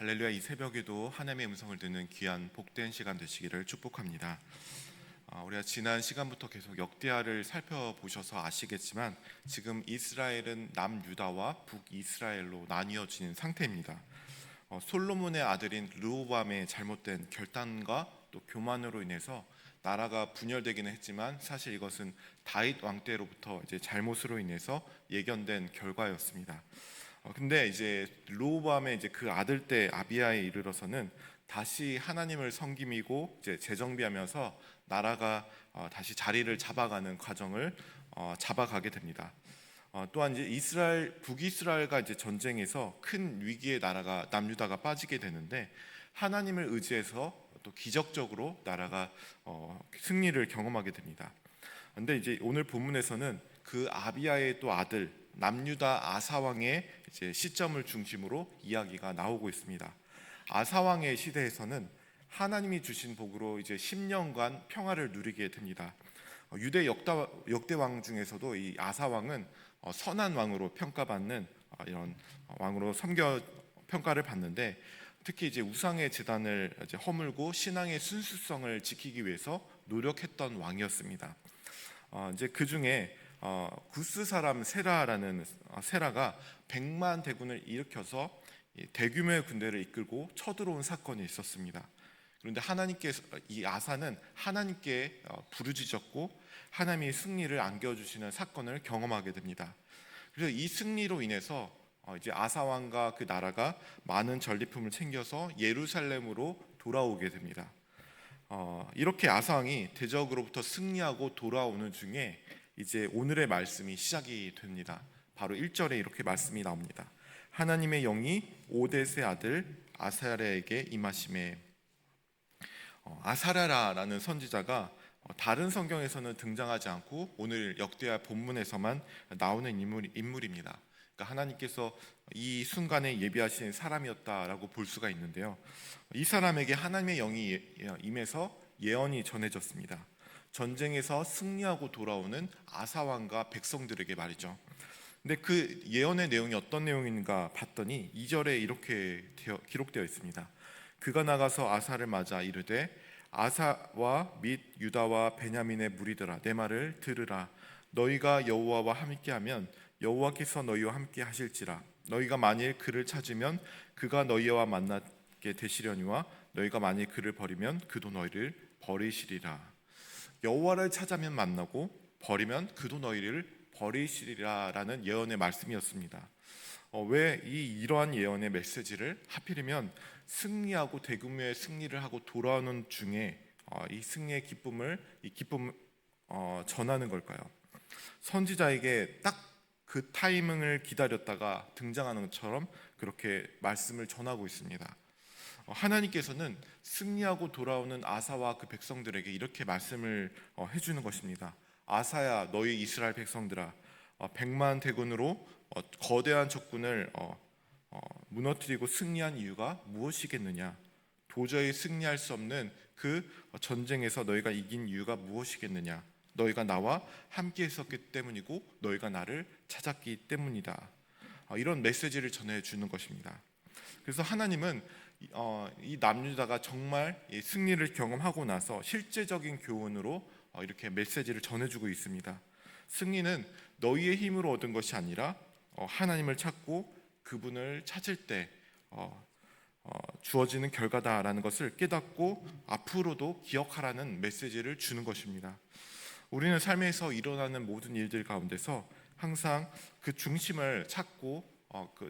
할렐루야. 이 새벽에도 하나님의 음성을 듣는 귀한 복된 시간 되시기를 축복합니다. 우리가 지난 시간부터 계속 역대하를 살펴보셔서 아시겠지만 지금 이스라엘은 남유다와 북이스라엘로 나뉘어지는 상태입니다. 솔로몬의 아들인 르호보암의 잘못된 결단과 또 교만으로 인해서 나라가 분열되기는 했지만 사실 이것은 다윗 왕 때로부터 이제 잘못으로 인해서 예견된 결과였습니다. 근데 이제 르호보암의 이제 그 아들 때 아비야에 이르러서는 다시 하나님을 섬김이고 이제 재정비하면서 나라가 다시 자리를 잡아가는 과정을 잡아가게 됩니다. 또한 이제 북이스라엘과 이제 전쟁에서 큰 위기의 나라가 남유다가 빠지게 되는데 하나님을 의지해서 또 기적적으로 나라가 승리를 경험하게 됩니다. 근데 이제 오늘 본문에서는 그 아비야의 또 아들 남유다 아사 왕의 이제 시점을 중심으로 이야기가 나오고 있습니다. 아사 왕의 시대에서는 하나님이 주신 복으로 이제 10년간 평화를 누리게 됩니다. 유대 역대 왕 중에서도 이 아사 왕은 선한 왕으로 평가받는 이런 왕으로 평가를 받는데 특히 이제 우상의 제단을 이제 허물고 신앙의 순수성을 지키기 위해서 노력했던 왕이었습니다. 이제 그 중에 구스 사람 세라가 100만 대군을 일으켜서 대규모의 군대를 이끌고 쳐들어온 사건이 있었습니다. 그런데 이 아사는 하나님께 부르짖었고 하나님이 승리를 안겨주시는 사건을 경험하게 됩니다. 그래서 이 승리로 인해서 이제 아사 왕과 그 나라가 많은 전리품을 챙겨서 예루살렘으로 돌아오게 됩니다. 이렇게 아사 왕이 대적으로부터 승리하고 돌아오는 중에 이제 오늘의 말씀이 시작이 됩니다. 바로 1절에 이렇게 말씀이 나옵니다. 하나님의 영이 오뎃의 아들 아사랴에게 임하심에. 아사랴라는 선지자가 다른 성경에서는 등장하지 않고 오늘 역대하 본문에서만 나오는 인물입니다. 그러니까 하나님께서 이 순간에 예비하신 사람이었다라고 볼 수가 있는데요. 이 사람에게 하나님의 영이 임해서 예언이 전해졌습니다. 전쟁에서 승리하고 돌아오는 아사 왕과 백성들에게 말이죠. 근데 그 예언의 내용이 어떤 내용인가 봤더니 2절에 이렇게 기록되어 있습니다. 그가 나가서 아사를 맞아 이르되 아사와 및 유다와 베냐민의 무리들아 내 말을 들으라. 너희가 여호와와 함께하면 여호와께서 너희와 함께 하실지라. 너희가 만일 그를 찾으면 그가 너희와 만나게 되시려니와 너희가 만일 그를 버리면 그도 너희를 버리시리라. 여호와를 찾으면 만나고 버리면 그도 너희를 버리시리라라는 예언의 말씀이었습니다. 왜 이러한 예언의 메시지를 하필이면 승리하고 대규모의 승리를 하고 돌아오는 중에 이 승리의 기쁨을 전하는 걸까요? 선지자에게 딱 그 타이밍을 기다렸다가 등장하는 것처럼 그렇게 말씀을 전하고 있습니다. 하나님께서는 승리하고 돌아오는 아사와 그 백성들에게 이렇게 말씀을 해주는 것입니다. 아사야 너희 이스라엘 백성들아 100만 대군으로 거대한 적군을 무너뜨리고 승리한 이유가 무엇이겠느냐? 도저히 승리할 수 없는 그 전쟁에서 너희가 이긴 이유가 무엇이겠느냐? 너희가 나와 함께 있었기 때문이고 너희가 나를 찾았기 때문이다. 이런 메시지를 전해주는 것입니다. 그래서 하나님은 이 남유다가 정말 승리를 경험하고 나서 실제적인 교훈으로 이렇게 메시지를 전해주고 있습니다. 승리는 너희의 힘으로 얻은 것이 아니라 하나님을 찾고 그분을 찾을 때 주어지는 결과다라는 것을 깨닫고 앞으로도 기억하라는 메시지를 주는 것입니다. 우리는 삶에서 일어나는 모든 일들 가운데서 항상 그 중심을 찾고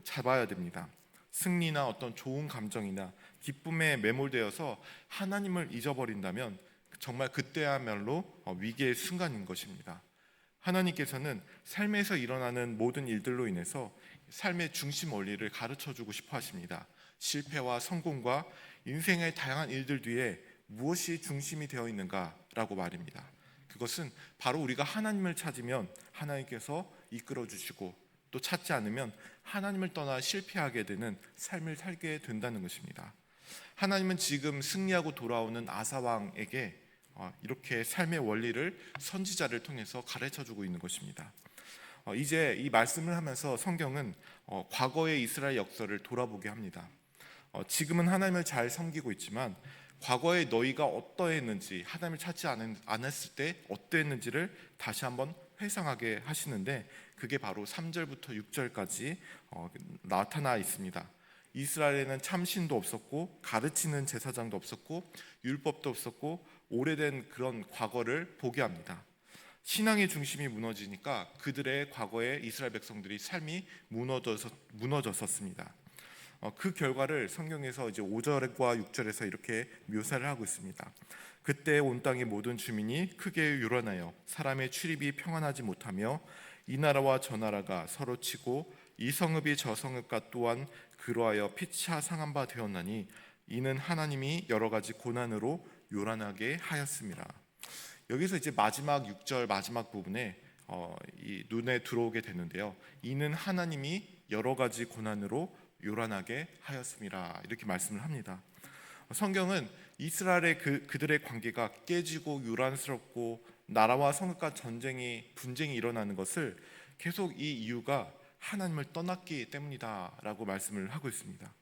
잡아야 됩니다. 승리나 어떤 좋은 감정이나 기쁨에 매몰되어서 하나님을 잊어버린다면 정말 그때야말로 위기의 순간인 것입니다. 하나님께서는 삶에서 일어나는 모든 일들로 인해서 삶의 중심 원리를 가르쳐주고 싶어 하십니다. 실패와 성공과 인생의 다양한 일들 뒤에 무엇이 중심이 되어 있는가라고 말입니다. 그것은 바로 우리가 하나님을 찾으면 하나님께서 이끌어 주시고 또 찾지 않으면 하나님을 떠나 실패하게 되는 삶을 살게 된다는 것입니다. 하나님은 지금 승리하고 돌아오는 아사 왕에게 이렇게 삶의 원리를 선지자를 통해서 가르쳐주고 있는 것입니다. 이제 이 말씀을 하면서 성경은 과거의 이스라엘 역사를 돌아보게 합니다. 지금은 하나님을 잘 섬기고 있지만 과거에 너희가 어떠했는지, 하나님을 찾지 않았을 때 어떠했는지를 다시 한번 회상하게 하시는데, 그게 바로 3절부터 6절까지 나타나 있습니다. 이스라엘에는 참신도 없었고 가르치는 제사장도 없었고 율법도 없었고 오래된 그런 과거를 보게 합니다. 신앙의 중심이 무너지니까 그들의 과거의 이스라엘 백성들이 삶이 무너졌었습니다. 그 결과를 성경에서 이제 5절과 6절에서 이렇게 묘사를 하고 있습니다. 그때 온 땅의 모든 주민이 크게 요란하여 사람의 출입이 평안하지 못하며 이 나라와 저 나라가 서로 치고 이 성읍이 저 성읍과 또한 그러하여 피차 상한 바 되었나니 이는 하나님이 여러 가지 고난으로 요란하게 하였습니다. 여기서 이제 마지막 6절 마지막 부분에 이 눈에 들어오게 되는데요. 이는 하나님이 여러 가지 고난으로 요란하게 하였습니다. 이렇게 말씀을 합니다. 성경은 이스라엘의 그들의 관계가 깨지고 요란스럽고 나라와 성읍과 분쟁이 일어나는 것을 계속 이 이유가 하나님을 떠났기 때문이다라고 말씀을 하고 있습니다.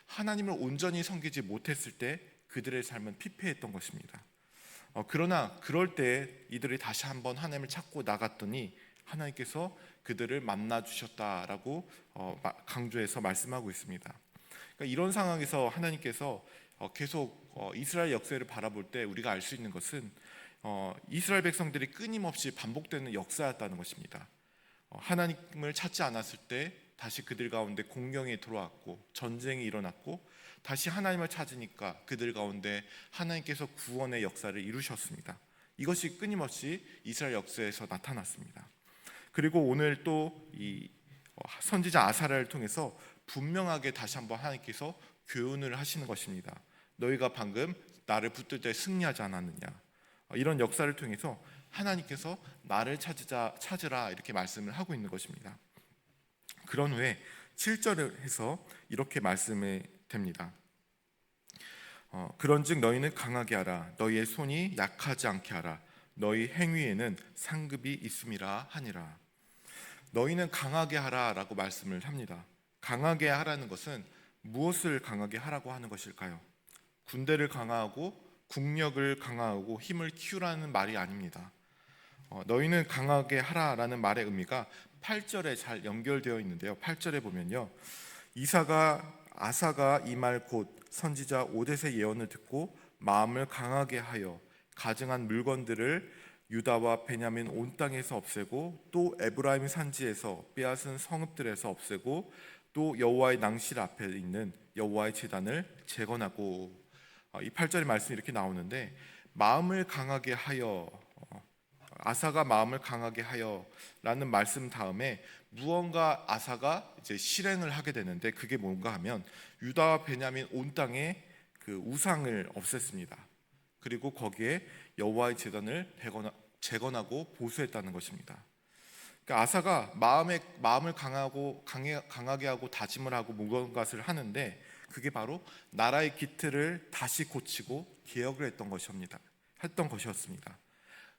하나님을 온전히 섬기지 못했을 때 그들의 삶은 피폐했던 것입니다. 그러나 그럴 때 이들이 다시 한번 하나님을 찾고 나갔더니 하나님께서 그들을 만나 주셨다라고 강조해서 말씀하고 있습니다. 그러니까 이런 상황에서 하나님께서 계속 이스라엘 역사를 바라볼 때 우리가 알 수 있는 것은 이스라엘 백성들이 끊임없이 반복되는 역사였다는 것입니다. 하나님을 찾지 않았을 때 다시 그들 가운데 공경이 들어왔고 전쟁이 일어났고 다시 하나님을 찾으니까 그들 가운데 하나님께서 구원의 역사를 이루셨습니다. 이것이 끊임없이 이스라엘 역사에서 나타났습니다. 그리고 오늘 또 이 선지자 아사랴를 통해서 분명하게 다시 한번 하나님께서 교훈을 하시는 것입니다. 너희가 방금 나를 붙들 때 승리하지 않았느냐. 이런 역사를 통해서 하나님께서 나를 찾으라 이렇게 말씀을 하고 있는 것입니다. 그런 후에 7절을 해서 이렇게 말씀이 됩니다. 그런즉 너희는 강하게 하라. 너희의 손이 약하지 않게 하라. 너희 행위에는 상급이 있음이라 하니라. 너희는 강하게 하라라고 말씀을 합니다. 강하게 하라는 것은 무엇을 강하게 하라고 하는 것일까요? 군대를 강화하고 국력을 강화하고 힘을 키우라는 말이 아닙니다. 너희는 강하게 하라라는 말의 의미가 8절에 잘 연결되어 있는데요. 8절에 보면요. 아사가 이 말 곧 선지자 오뎃의 예언을 듣고 마음을 강하게 하여 가증한 물건들을 유다와 베냐민 온 땅에서 없애고 또 에브라임 산지에서 빼앗은 성읍들에서 없애고 또 여호와의 낭실 앞에 있는 여호와의 제단을 재건하고, 이 8절의 말씀이 이렇게 나오는데 마음을 강하게 하여, 아사가 마음을 강하게 하여라는 말씀 다음에 무언가 아사가 이제 실행을 하게 되는데 그게 뭔가 하면 유다와 베냐민 온 땅에 그 우상을 없앴습니다. 그리고 거기에 여호와의 제단을 재건하고 보수했다는 것입니다. 그러니까 아사가 마음을 강하게 하고 다짐을 하고 무언가를 하는데 그게 바로 나라의 기틀을 다시 고치고 개혁을 했던 것이었습니다.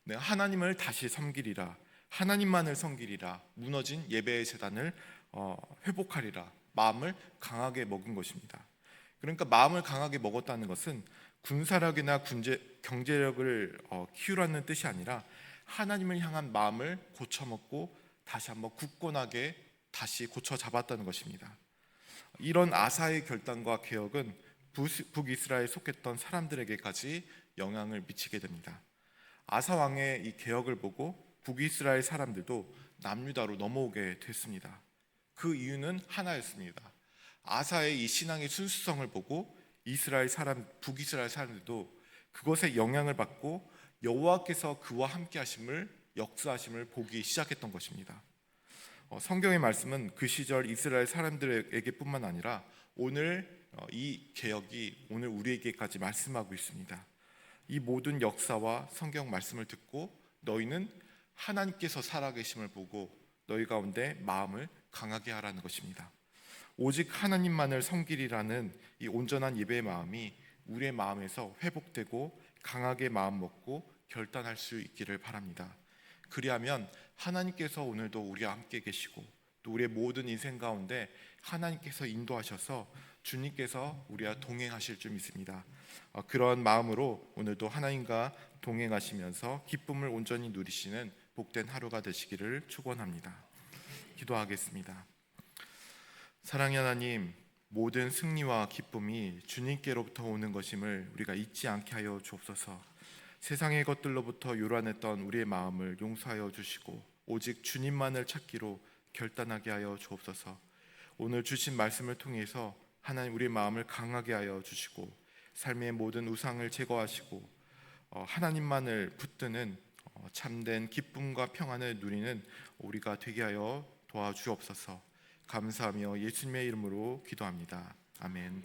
네, 하나님을 다시 섬기리라, 하나님만을 섬기리라, 무너진 예배의 제단을 회복하리라, 마음을 강하게 먹은 것입니다. 그러니까 마음을 강하게 먹었다는 것은 군사력이나 경제력을 키우라는 뜻이 아니라 하나님을 향한 마음을 고쳐먹고 다시 한번 굳건하게 다시 고쳐 잡았다는 것입니다. 이런 아사의 결단과 개혁은 북이스라엘에 속했던 사람들에게까지 영향을 미치게 됩니다. 아사 왕의 이 개혁을 보고 북이스라엘 사람들도 남유다로 넘어오게 됐습니다. 그 이유는 하나였습니다. 아사의 이 신앙의 순수성을 보고 북이스라엘 사람들도 그것에 영향을 받고 여호와께서 그와 함께 역사하심을 보기 시작했던 것입니다. 성경의 말씀은 그 시절 이스라엘 사람들에게뿐만 아니라 오늘 이 개혁이 오늘 우리에게까지 말씀하고 있습니다. 이 모든 역사와 성경 말씀을 듣고 너희는 하나님께서 살아계심을 보고 너희 가운데 마음을 강하게 하라는 것입니다. 오직 하나님만을 섬기리라는 이 온전한 예배의 마음이 우리의 마음에서 회복되고 강하게 마음 먹고 결단할 수 있기를 바랍니다. 그리하면 하나님께서 오늘도 우리와 함께 계시고 또 우리의 모든 인생 가운데 하나님께서 인도하셔서 주님께서 우리와 동행하실 줄 믿습니다. 그런 마음으로 오늘도 하나님과 동행하시면서 기쁨을 온전히 누리시는 복된 하루가 되시기를 축원합니다. 기도하겠습니다. 사랑의 하나님, 모든 승리와 기쁨이 주님께로부터 오는 것임을 우리가 잊지 않게 하여 주옵소서. 세상의 것들로부터 요란했던 우리의 마음을 용서하여 주시고 오직 주님만을 찾기로 결단하게 하여 주옵소서. 오늘 주신 말씀을 통해서 하나님 우리의 마음을 강하게 하여 주시고 삶의 모든 우상을 제거하시고 하나님만을 붙드는 참된 기쁨과 평안을 누리는 우리가 되게 하여 도와주옵소서. 감사하며 예수님의 이름으로 기도합니다. 아멘.